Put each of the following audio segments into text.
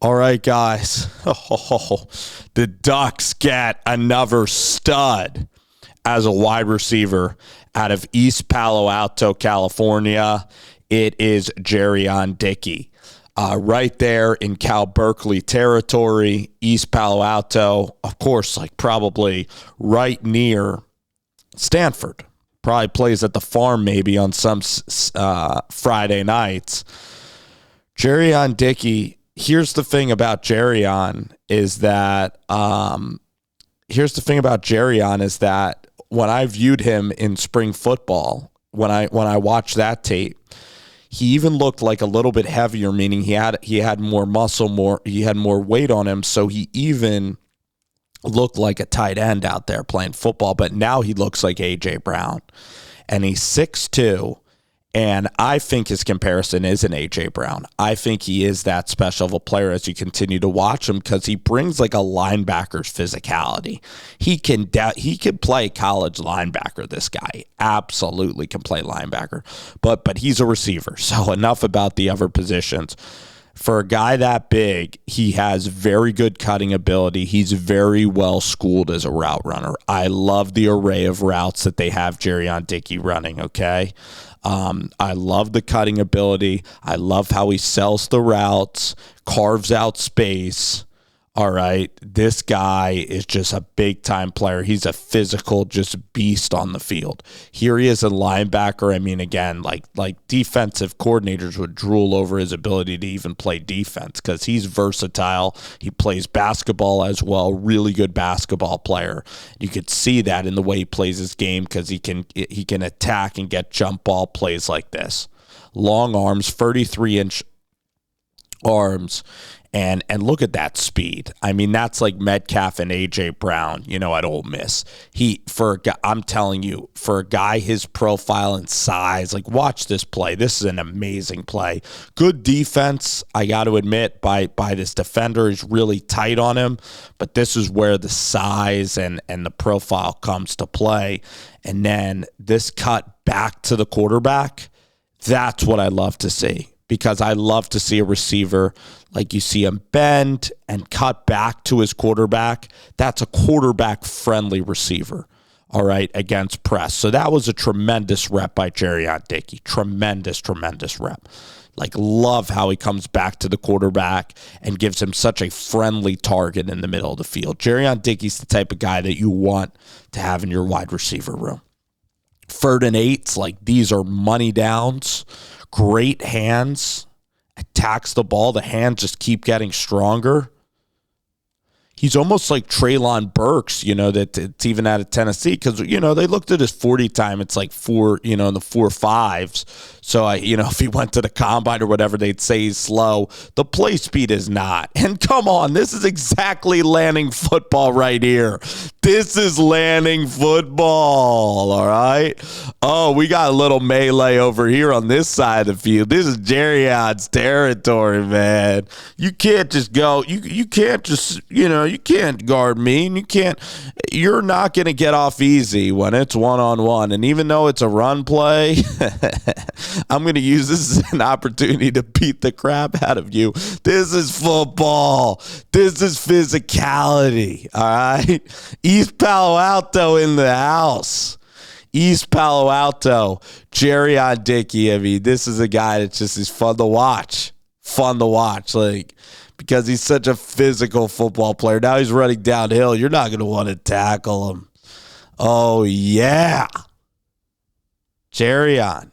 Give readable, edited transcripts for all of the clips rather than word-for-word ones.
All right, guys. The Ducks get another stud as a wide receiver out of East Palo Alto, California. It is Jurrion Dickey. Right there in Cal Berkeley territory, East Palo Alto, of course, like probably right near Stanford. Probably plays at the farm maybe on some Friday nights. Jurrion Dickey. Here's the thing about Jerian is that when I viewed him in spring football, when I watched that tape, he even looked like a little bit heavier, meaning he had more muscle, he had more weight on him, so he even looked like a tight end out there playing football. But now he looks like A.J. Brown, and he's 6'2". And I think his comparison is an A.J. Brown. I think he is that special of a player as you continue to watch him because he brings like a linebacker's physicality. He can play college linebacker, this guy. Absolutely can play linebacker. But he's a receiver, so enough about the other positions. For a guy that big, he has very good cutting ability. He's very well schooled as a route runner. I love the array of routes that they have Jurrion Dickey running, okay? I love the cutting ability. I love how he sells the routes, carves out space. All right, this guy is just a big-time player. He's a physical, just beast on the field. Here he is a linebacker. I mean, again, like defensive coordinators would drool over his ability to even play defense because he's versatile. He plays basketball as well, really good basketball player. You could see that in the way he plays his game because he can attack and get jump ball plays like this. Long arms, 33-inch arms. And look at that speed. I mean, that's like Metcalf and A.J. Brown, at Ole Miss. I'm telling you, for a guy his profile and size, like watch this play. This is an amazing play. Good defense, I got to admit, by this defender. Is really tight on him. But this is where the size and the profile comes to play. And then this cut back to the quarterback, that's what I love to see. Because I love to see a receiver, like you see him bend and cut back to his quarterback. That's a quarterback-friendly receiver, all right, against press. So that was a tremendous rep by Jerian Dickey. Tremendous rep. Like, love how he comes back to the quarterback and gives him such a friendly target in the middle of the field. Jerian Dickey's the type of guy that you want to have in your wide receiver room. 3rd and 8s, like these are money downs. Great hands, attacks the ball. The hands just keep getting stronger. He's almost like Treylon Burks, that it's even out of Tennessee because, they looked at his 40 time. It's like 4, in the 4.5s. So, if he went to the combine or whatever, they'd say he's slow. The play speed is not. And come on, this is exactly Lanning football right here. This is Lanning football, all right? Oh, we got a little melee over here on this side of the field. This is Jerrion's territory, man. You can't just go. You can't just, you can't guard me. And you're not going to get off easy when it's one-on-one. And even though it's a run play, I'm going to use this as an opportunity to beat the crap out of you. This is football. This is physicality, all right? East Palo Alto in the house. East Palo Alto, Jurrion Dickey. I mean, this is a guy that just is fun to watch. Because he's such a physical football player. Now he's running downhill. You're not going to want to tackle him. Oh, yeah. Jerian.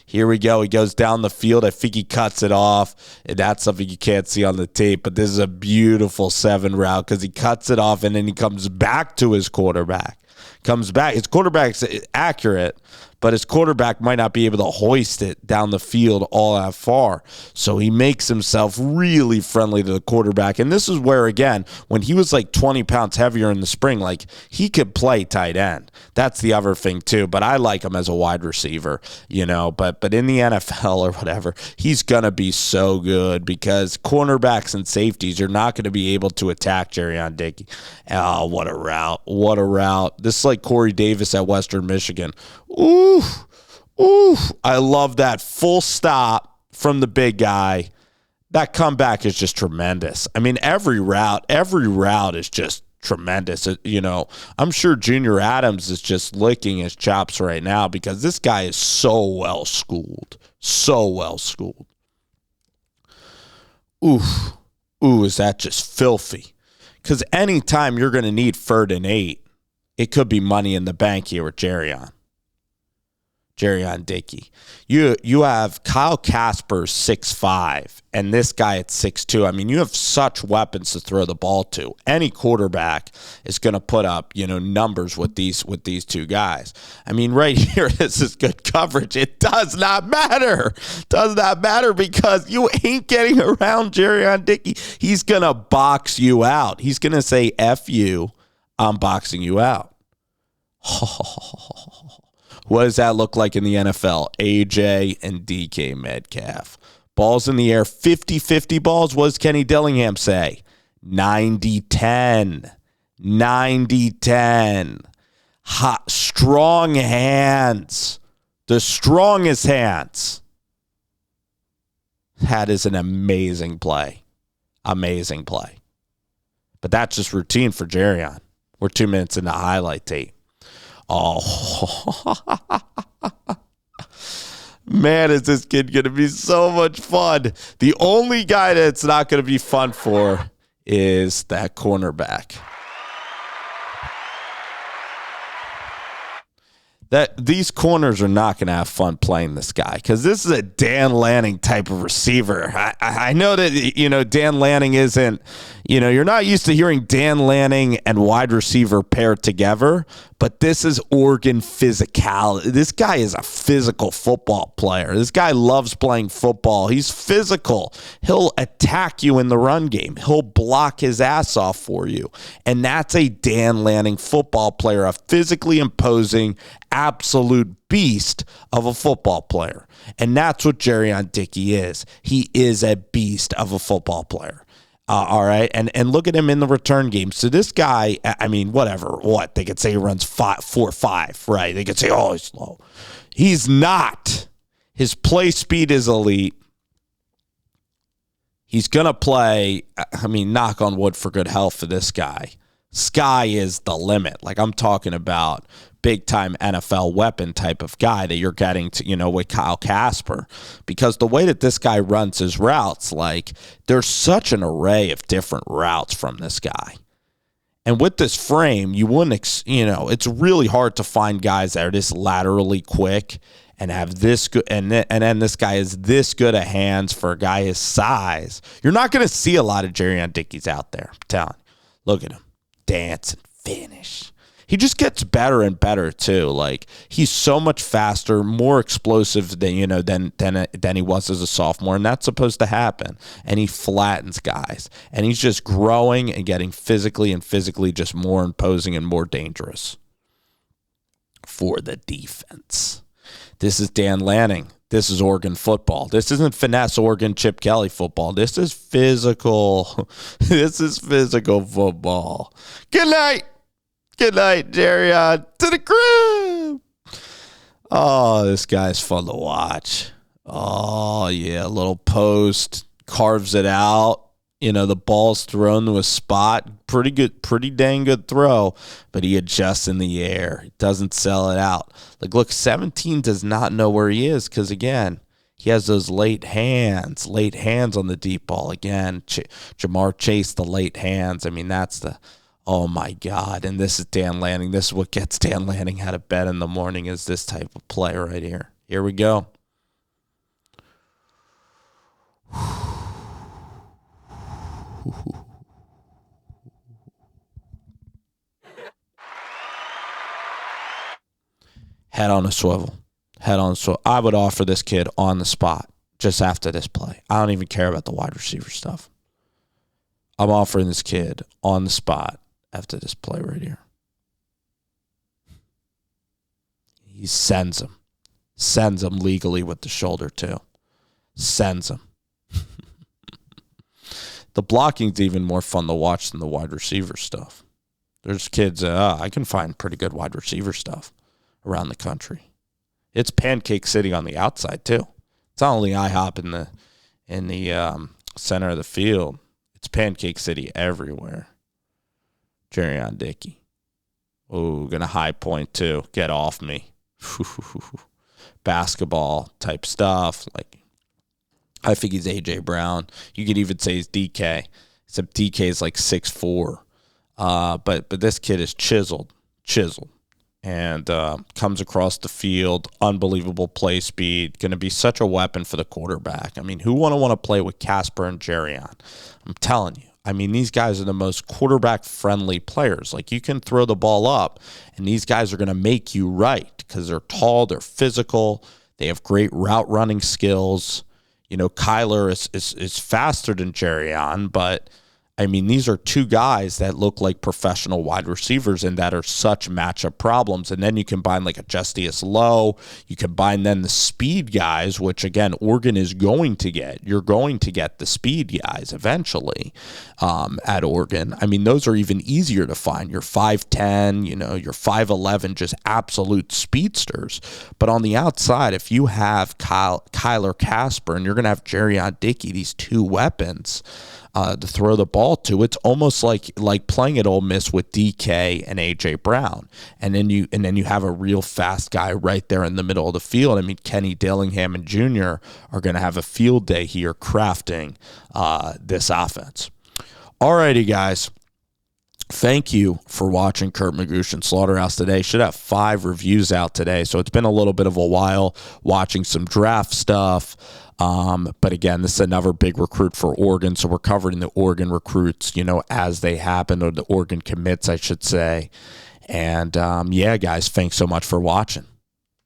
Here we go. He goes down the field. I think he cuts it off. And that's something you can't see on the tape. But this is a beautiful 7 route because he cuts it off and then he comes back to his quarterback. His quarterback's accurate, but his quarterback might not be able to hoist it down the field all that far. So he makes himself really friendly to the quarterback. And this is where, again, when he was like 20 pounds heavier in the spring, like he could play tight end. That's the other thing too. But I like him as a wide receiver, but in the NFL or whatever, he's going to be so good because cornerbacks and safeties, you're not going to be able to attack Jurrion Dickey. Oh, what a route. This is like Corey Davis at Western Michigan. Ooh, I love that full stop from the big guy. That comeback is just tremendous. I mean, every route is just tremendous. I'm sure Junior Adams is just licking his chops right now because this guy is so well schooled. So well schooled. Ooh, is that just filthy? Because anytime you're going to need 3rd and 8, it could be money in the bank here with Jurrion Dickey. You have Kyle Casper 6'5", and this guy at 6'2". I mean, you have such weapons to throw the ball to. Any quarterback is going to put up, numbers with these two guys. I mean, right here, this is good coverage. It does not matter. Does not matter because you ain't getting around Jurion Dickey. He's going to box you out. He's going to say, F you, I'm boxing you out. What does that look like in the NFL? AJ and DK Metcalf. Balls in the air, 50-50 balls. What does Kenny Dillingham say? 90-10. 90-10. Hot, strong hands. The strongest hands. That is an amazing play. Amazing play. But that's just routine for Jerian. We're 2 minutes into highlight tape. Oh, man, is this kid going to be so much fun. The only guy that's not going to be fun for is that cornerback. These corners are not going to have fun playing this guy because this is a Dan Lanning type of receiver. I know that, Dan Lanning isn't, you're not used to hearing Dan Lanning and wide receiver paired together, but this is Oregon physicality. This guy is a physical football player. This guy loves playing football. He's physical. He'll attack you in the run game. He'll block his ass off for you. And that's a Dan Lanning football player, a physically imposing, absolute beast of a football player. And that's what Jurion Dickey is. He is a beast of a football player. All right. And look at him in the return game. So this guy, I mean, whatever, they could say he runs 4.5, right? They could say, oh, he's slow. He's not. His play speed is elite. He's going to play, knock on wood for good health for this guy. Sky is the limit. Like I'm talking about big-time NFL weapon type of guy that you're getting to, with Kyle Casper. Because the way that this guy runs his routes, there's such an array of different routes from this guy. And with this frame, you wouldn't, it's really hard to find guys that are this laterally quick and have this good, and then this guy is this good at hands for a guy his size. You're not going to see a lot of Jurion Dickeys out there. I'm telling you. Look at him. Dance and finish. He just gets better and better too. He's so much faster, more explosive than than he was as a sophomore, and that's supposed to happen. And he flattens guys, and he's just growing and getting physically just more imposing and more dangerous for the defense. This is Dan Lanning. This is Oregon football. This isn't finesse Oregon Chip Kelly football. This is physical. This is physical football. Good night. Good night, Jerian. To the crib. Oh, this guy's fun to watch. Oh, yeah. A little post. Carves it out. The ball's thrown to a spot. Pretty good, pretty dang good throw. But he adjusts in the air. He doesn't sell it out. Look, 17 does not know where he is because, again, he has those late hands on the deep ball. Again, Jamar Chase, the late hands. That's the... Oh, my God. And this is Dan Lanning. This is what gets Dan Lanning out of bed in the morning is this type of play right here. Here we go. Head on a swivel. Head on a swivel. I would offer this kid on the spot just after this play. I don't even care about the wide receiver stuff. I'm offering this kid on the spot after this play right here. He sends him. Sends him legally with the shoulder, too. Sends him. The blocking's even more fun to watch than the wide receiver stuff. There's kids, I can find pretty good wide receiver stuff around the country. It's Pancake City on the outside, too. It's not only IHOP in the Center of the field. It's Pancake City everywhere. Jurrion Dickey. Oh, gonna high point too. Get off me. Basketball type stuff. Like, I think he's AJ Brown. You could even say he's DK. Except DK is like 6'4". But this kid is chiseled, and comes across the field, unbelievable play speed, going to be such a weapon for the quarterback. I mean, who want to play with Casper and Jerian? I'm telling you. I mean, these guys are the most quarterback-friendly players. Like, you can throw the ball up, and these guys are going to make you right because they're tall, they're physical, they have great route running skills. You know, Kyler is faster than Jerian, but I mean, these are two guys that look like professional wide receivers and that are such matchup problems. And then you combine like a Justice Lowe. You combine then the speed guys, which, again, Oregon is going to get. You're going to get the speed guys eventually at Oregon. I mean, those are even easier to find. You're 5'10", you know, you're 5'11", just absolute speedsters. But on the outside, if you have Kyler Casper and you're going to have Jurrion Dickey, these two weapons to throw the ball to, it's almost like playing at Ole Miss with DK and AJ Brown, and then you have a real fast guy right there in the middle of the field. I mean, Kenny Dillingham and Jr. are going to have a field day here crafting this offense. Alrighty, guys. Thank you for watching Kurt Magoosh and Slaughterhouse today. Should have 5 reviews out today, so it's been a little bit of a while watching some draft stuff. But again, this is another big recruit for Oregon, so we're covering the Oregon recruits, you know, as they happen, or the Oregon commits, I should say. And yeah, guys, thanks so much for watching.